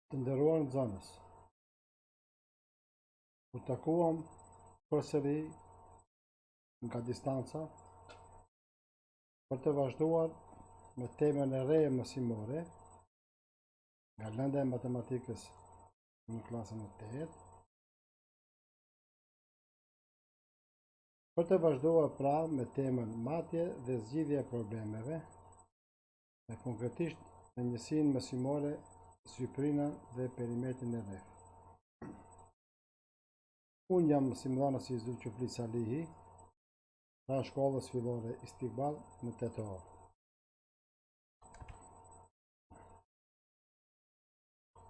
Të nderuar nxënës, u takuam përsëri nga distanca për të vazhduar me temën e re mësimore nga lënda e matematikës në klasën e 8, për të vazhduar pra me temën matje dhe zgjidhje e problemeve, dhe konkretisht në njësinë mësimore syprinën dhe perimetrin e rreth. Unë jam mësimdhënësi Zulqufli Salihi, pra shkollës fillore Istiqbal në Tetëor.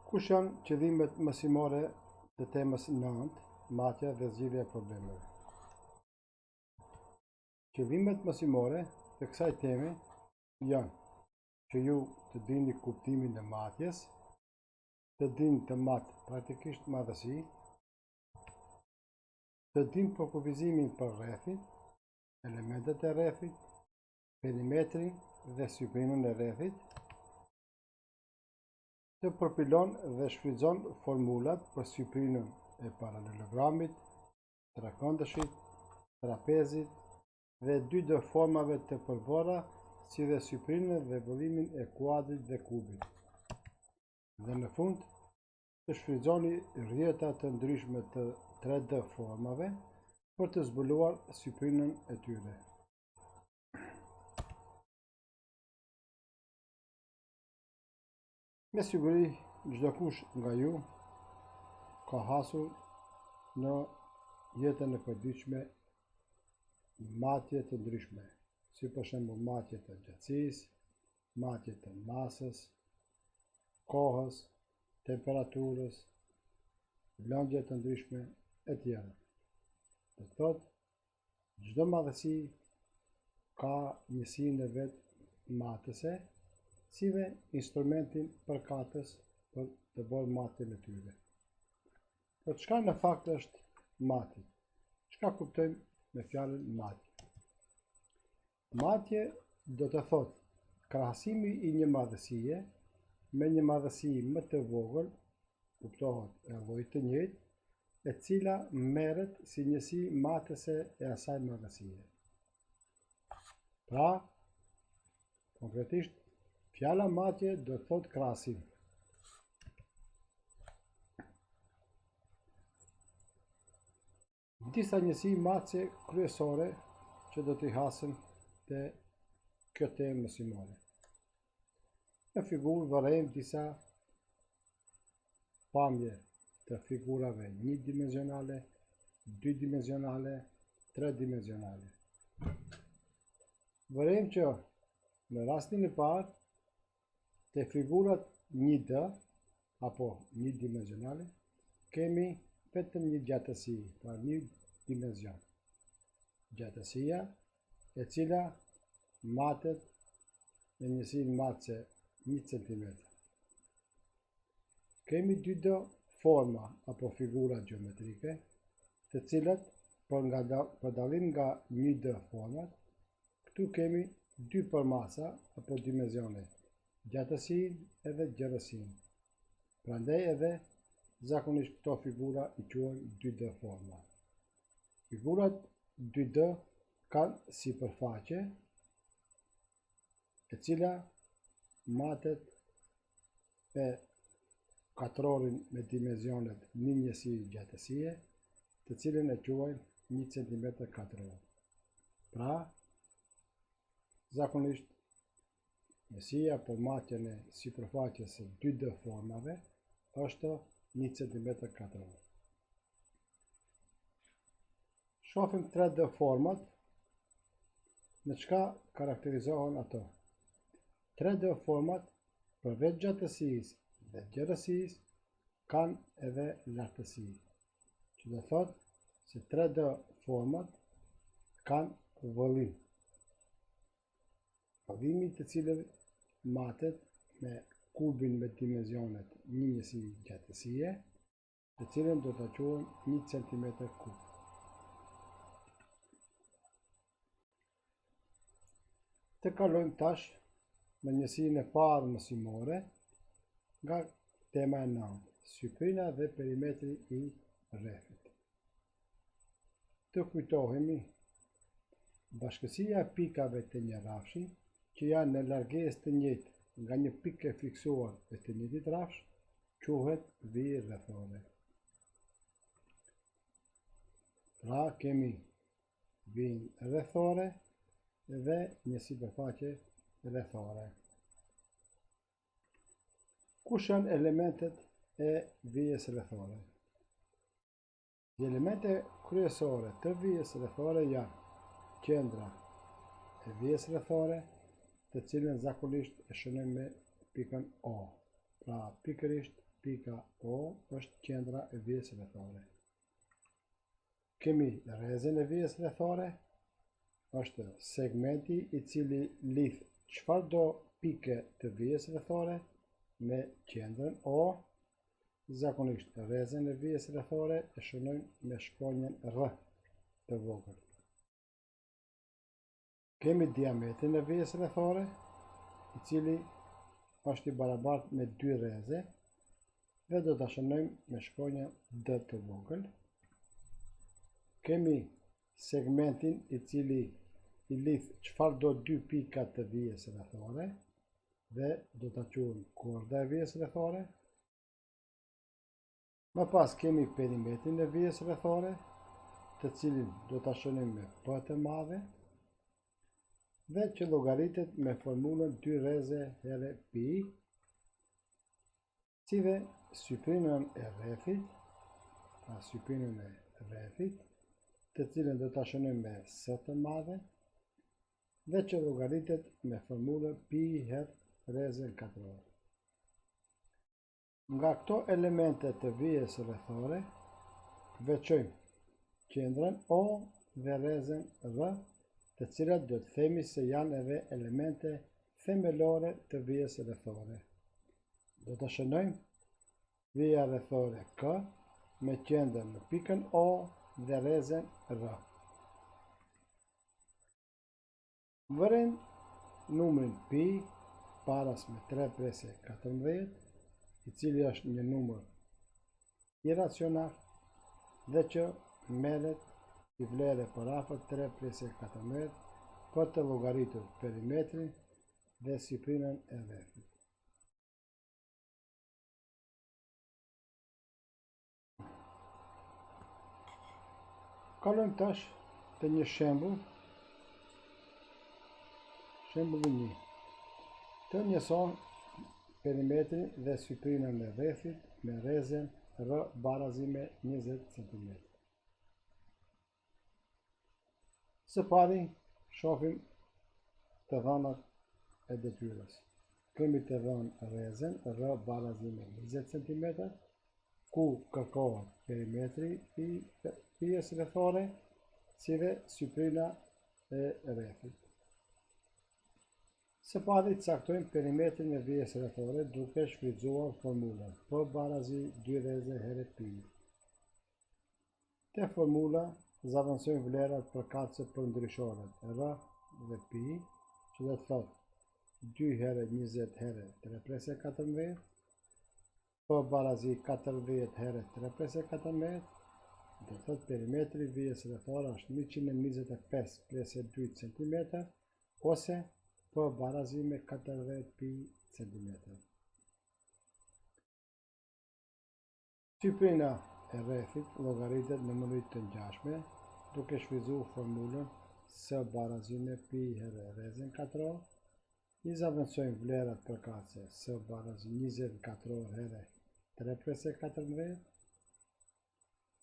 Kush janë qëllimet mësimore të temës 9, matja dhe zgjidhja e problemeve? Qëllimet mësimore të kësaj teme janë që ju të dini kuptimin e matjes, të dini të matë praktikisht madhësi, të dini për kufizimin për rrethit, elementet e rrethit, perimetrin dhe syprinën e rrethit, të përpilon dhe shfrytëzon formulat për syprinën e paralelogramit, trekëndëshit, trapezit dhe 2D formave të përbora, si dhe syprinën dhe vëllimin e kuadrit dhe kubit. Dhe në fund, të shfrytëzoni rrjeta të ndryshme të 3D formave për të zbuluar syprinën e tyre. Me siguri, çdo kush nga ju ka hasur në jetën e përditshme matje të ndryshme, si për shembull matje të gjatësisë, matje të masës, kohës, temperaturës, lëndje të ndryshme e tjera. Dhe thotë, çdo madhësi ka njësinë e vet matëse, si dhe instrumentin përkatës për të bërë matjen e tyre. Por çka në fakt është matja? Çka kuptojmë me fjalën matje? Matje do të thotë krahasimi i një madhësie me një madhësi më të vogël, kuptohet e llojit të njëjtë, e cila merret si njësi matëse e asaj madhësie. Pra, konkretisht, fjala matje do të thotë krahasim. Disa njësi matëse kryesore që do t'i hasim të kjo temë mësimore. Në figurë vërejmë disa pamje të figurave 1 dimensionale, 2 dimensionale, 3 dimensionale. Vërejmë që në rastin e parë, të figurat 1D, apo 1 dimensionale, kemi vetëm një gjatësi, pra 1 dimension. Gjatësia e cila matet në njësinë matëse 1 cm. Kemi 2D forma apo figura geometrike, të cilat për dallim nga 1D format, këtu kemi 2 përmasa apo dimensione, gjatësinë edhe gjerësinë. Prandaj edhe zakonisht këto figura i quhen 2D forma. Figurat 2D kanë sipërfaqe e cila matet me katrorin me dimensionet një njësi gjatësie, të cilën e quajnë 1 cm katror. Pra, zakonisht njësia për matjen e sipërfaqes së 2D formave është 1 cm katror. Shohim 3D format, në çka karakterizohen ato. 3D format përveç gjatësisë dhe gjerësisë kanë edhe lartësi, që do thotë se 3D format kanë vëllim. Vëllimi të cilëve matet me kubin me dimensionet një njësi gjatësie, të cilën do të quajmë 1 cm kub. Të kalojmë tash në njësinë e parë mësimore nga Tema e 9. Syprina dhe perimetri i rrethit. Të kujtohemi bashkësia e pikave të një rafshi që janë në largesë të njëjtë nga një pikë e fiksuar e të njëjtit rafsh quhet vijë rrethore. Pra kemi vijën rrethore dhe një sipërfaqe rrethore. Kush janë elementet e vijës rrethore? The elemente kryesore të vijës rrethore janë qendra e vijës rrethore, të cilën zakonisht e shënojmë me pikën O. Pra pikërisht pika O është qendra e vijës rrethore. Kemi rrezën e vijës rrethore, është segmenti i cili lidh çfarëdo pike të vijës rrethore me qendrën O. Zakonisht rrezën e vijës rrethore e shënojmë me shkronjën R të vogël. Kemi diametrin e vijës rrethore, i cili është i barabartë me 2 rreze dhe do ta shënojmë me shkronjën D të vogël. Kemi segmentin i cili i lidh çfarëdo 2 pika të vijës rrethore dhe do ta quajmë korda e vijës rrethore. Më pas kemi perimetrin e vijës rrethore, të cilin do ta shënojmë me P të madhe dhe që llogaritet me formulën 2 rreze herë pi, si dhe syprinën e rrethit, të cilën do ta shënojmë me S të madhe dhe që llogaritet me formulën pi herë rrezën katror. Nga këto elemente të vijës rrethore, veçojmë qendrën O dhe rrezën R, të cilat do të themi se janë edhe elemente themelore të vijës rrethore. Do të shënojmë vija rrethore K me qendrën në pikën O dhe rrezën R. Vëren numrin pi paras me 3 presje 14, i cili është një numër iracional dhe që merret i vlerë për afër 3 presje 14 për të llogaritur perimetrin dhe syprinën e rrethit. Kalojmë tash te një shembull. Shembulli 1. Të njëson perimetrin dhe syprinën e rrethit me rrezën R barazime 20 cm. Së pari shohim të dhënat e detyrës. Kemi të dhënë rrezën R barazime 20 cm, ku kërkohet perimetri i vijës rrethore, si dhe syprina e rrethit. Së pari caktojmë perimetrin e vijës rrethore duke shfrytzuar formulën P barazi 2 rreze herë pi. Te formula zavancojmë vlerat përkatëse përndryshoret R dhe pi, që do të thotë 2 herë 20 herë 3 presje 14, P barazi 40 herë 3 presje 14, do të thotë perimetri i vijës rrethore është 125 presje 2 cm ose P barazime 40 pi cm. Syprina e rrethit llogaritet në mënyrë të ngjashme duke shfrytzuar formulën S barazime pi herë rrezën katror. I zavancojmë vlerat përkatëse S barazi 20 katror herë 3 presje 14,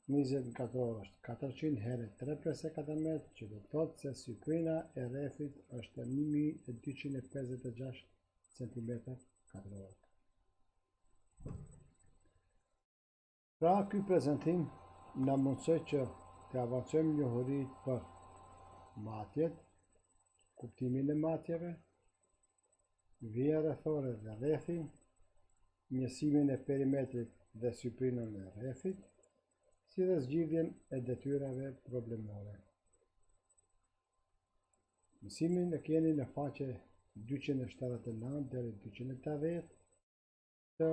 20 katror është 400 herë 3 presje 14, që do të thotë se syprina e rrethit është 1256 cm². Pra ky prezantim na mundsoi që të avancojmë njohuritë për matjet, kuptimin e matjeve, vijën rrethore dhe rrethin, njësimin e perimetrit dhe syprinën e rrethit, si dhe zgjidhjen e detyrave problemore. Mësimin e keni në faqe 279 deri 280 të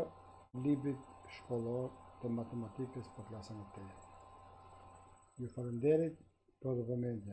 librit shkollor të matematikës për klasën e 8. Ju falenderit për vëmendjen.